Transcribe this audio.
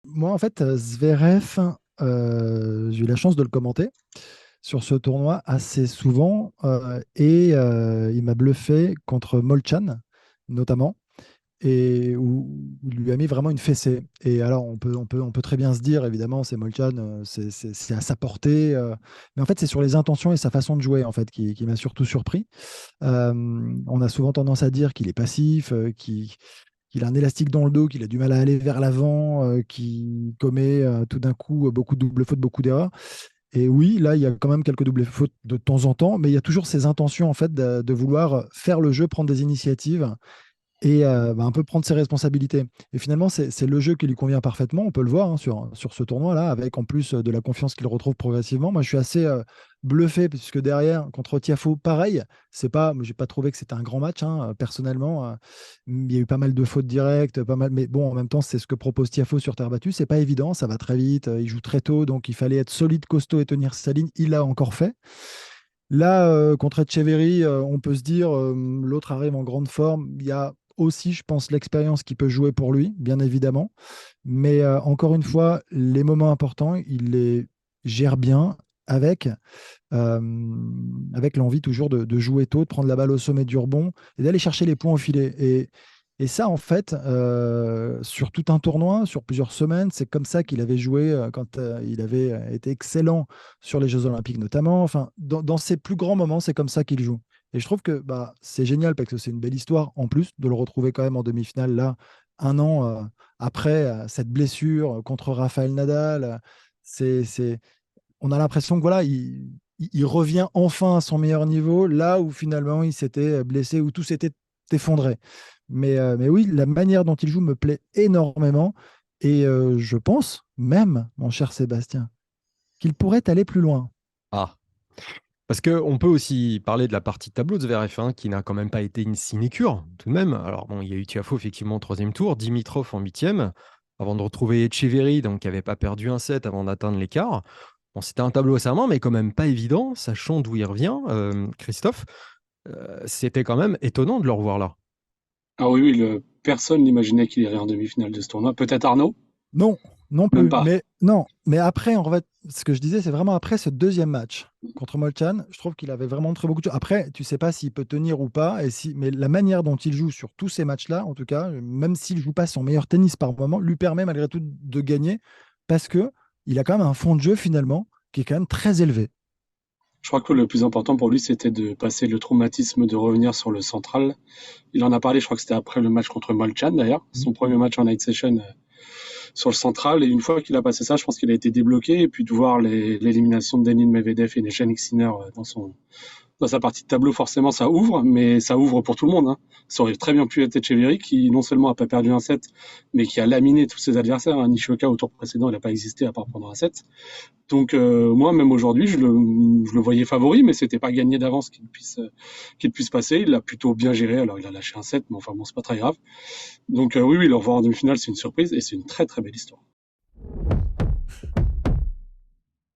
Moi, en fait, Zverev, j'ai eu la chance de le commenter sur ce tournoi assez souvent et il m'a bluffé contre Molchan, notamment, et où il lui a mis vraiment une fessée. Et alors, on peut très bien se dire, évidemment, c'est Molchan, c'est à sa portée, mais en fait, c'est sur les intentions et sa façon de jouer, en fait, qui m'a surtout surpris. On a souvent tendance à dire qu'il est passif, qu'il a un élastique dans le dos, qu'il a du mal à aller vers l'avant, qu'il commet tout d'un coup beaucoup de doubles fautes, beaucoup d'erreurs. Et oui, là, il y a quand même quelques doubles fautes de temps en temps, mais il y a toujours ces intentions en fait de vouloir faire le jeu, prendre des initiatives et un peu prendre ses responsabilités. Et finalement, c'est le jeu qui lui convient parfaitement. On peut le voir hein, sur ce tournoi-là, avec en plus de la confiance qu'il retrouve progressivement. Moi, je suis assez bluffé, puisque derrière, contre Tiafoe, pareil, c'est pas, j'ai pas trouvé que c'était un grand match, hein, personnellement. Il y a eu pas mal de fautes directes, pas mal, mais bon, en même temps, c'est ce que propose Tiafoe sur terre battue. C'est pas évident, ça va très vite. Il joue très tôt, donc il fallait être solide, costaud et tenir sa ligne. Il l'a encore fait. Là, contre Etcheverry, on peut se dire, l'autre arrive en grande forme. Il y a aussi, je pense, l'expérience qui peut jouer pour lui, bien évidemment. Mais encore une fois, les moments importants, il les gère bien avec, euh, avec l'envie toujours de jouer tôt, de prendre la balle au sommet du rebond et d'aller chercher les points au filet. Et ça, en fait, sur tout un tournoi, sur plusieurs semaines, c'est comme ça qu'il avait joué quand il avait été excellent sur les Jeux Olympiques notamment. Enfin, dans ses plus grands moments, c'est comme ça qu'il joue. Et je trouve que bah, c'est génial parce que c'est une belle histoire en plus de le retrouver quand même en demi-finale là, un an après cette blessure contre Rafael Nadal. C'est, on a l'impression que voilà, il revient enfin à son meilleur niveau, là où finalement il s'était blessé, où tout s'était effondré. Mais oui, la manière dont il joue me plaît énormément. Et je pense même, mon cher Sébastien, qu'il pourrait aller plus loin. Ah, parce qu'on peut aussi parler de la partie de tableau de Zverev, hein, qui n'a quand même pas été une sinécure, tout de même. Alors bon, il y a eu Tiafoe, effectivement, au troisième tour, Dimitrov en huitième, avant de retrouver Etcheverry, donc qui n'avait pas perdu un set avant d'atteindre l'écart. Bon, c'était un tableau serment, mais quand même pas évident, sachant d'où il revient, Christophe. C'était quand même étonnant de le revoir là. Ah oui, oui, personne n'imaginait qu'il irait en demi-finale de ce tournoi. Peut-être Arnaud? Non, non Même plus. pas. Mais non, mais après, en fait, ce que je disais, c'est vraiment après ce deuxième match contre Molchan, je trouve qu'il avait vraiment montré beaucoup de choses. Après, tu sais pas s'il peut tenir ou pas, mais la manière dont il joue sur tous ces matchs-là, en tout cas, même s'il joue pas son meilleur tennis par moment, lui permet malgré tout de gagner parce que il a quand même un fond de jeu finalement qui est quand même très élevé. Je crois que le plus important pour lui, c'était de passer le traumatisme de revenir sur le central. Il en a parlé, je crois que c'était après le match contre Molchan d'ailleurs, Mhm. son premier match en night session sur le central. Et une fois qu'il a passé ça, je pense qu'il a été débloqué. Et puis de voir l'élimination de Denis Medvedev et Jannik Sinner dans sa partie de tableau, forcément, ça ouvre, mais ça ouvre pour tout le monde. Hein. Ça aurait très bien pu être Etcheverry, qui non seulement a pas perdu un set, mais qui a laminé tous ses adversaires. Hein. Nishioka, au tour précédent, il n'a pas existé à part pendant un set. Donc moi, même aujourd'hui, je le voyais favori, mais c'était pas gagné d'avance qu'il puisse passer. Il l'a plutôt bien géré. Alors il a lâché un set, mais enfin bon, c'est pas très grave. Donc oui, oui, le revoir en demi-finale, c'est une surprise et c'est une très très belle histoire.